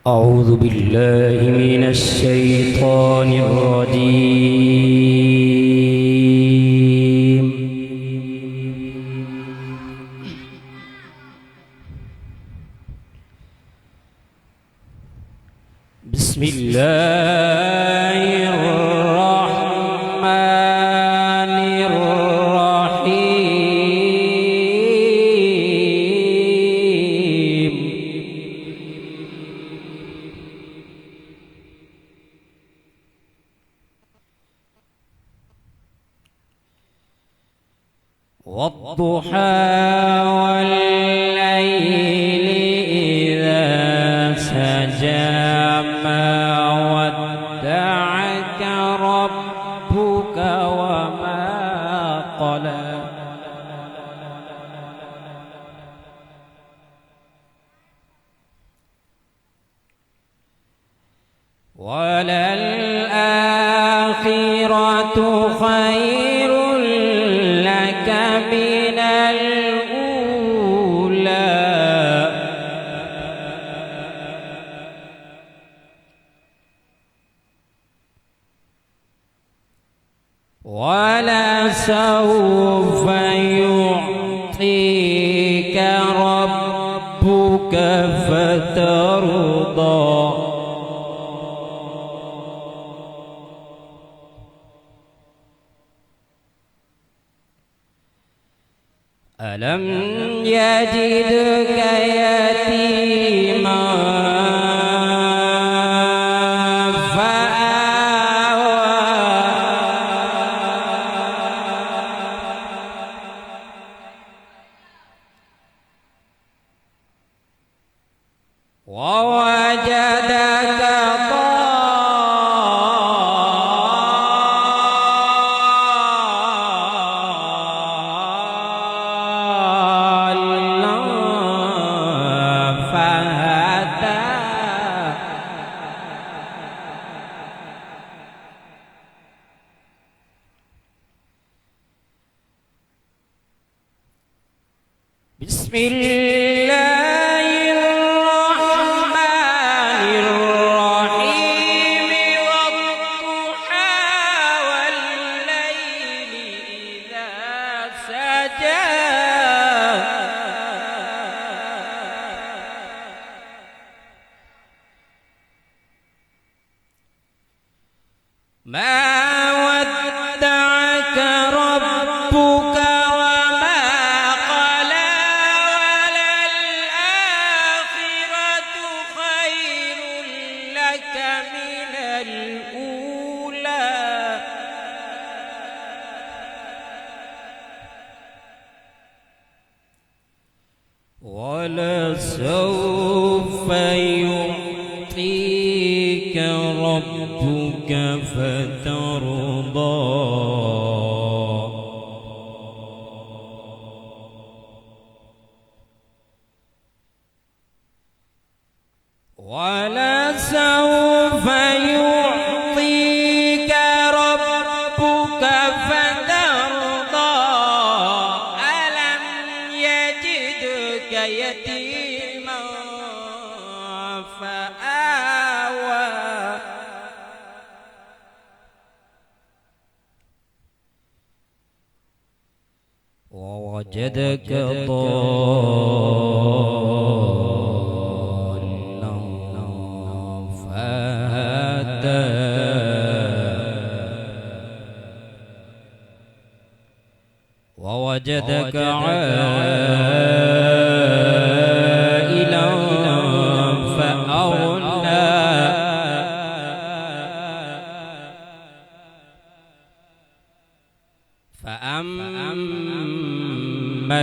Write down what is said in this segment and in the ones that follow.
أعوذ بالله من الشيطان الرجيم. بسم الله الرحمن الرحيم. والضحى والليل إذا سجى ما ودعك ربك وما قلى وللآخرة خير لك من الأولى ولسوف يعطيك ربك فترضى. ألم يجدك يتيما فآوى ووجدك بسم الله الرحمن الرحيم. والضحى والليل إذا سجى ما ودعك ربك وما قلى وللآخرة خير لك من الأولى ولسوف يعطيك ربك فترضى. ولسوف يعطيك ربك فترضى. ألم يجدك يتيما فآوى ووجدك ضالا فهدى ووجدك عائلا فأغنى فأما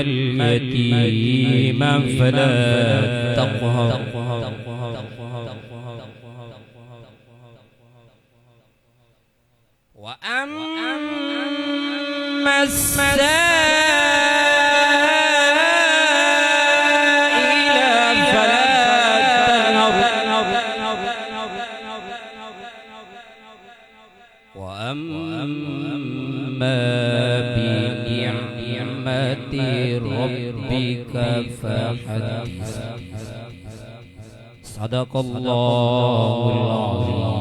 اليتيم فلا تقهر وأما السائل فلا تنهر وأما بنعمة ربك فحدث. صدق الله العظيم.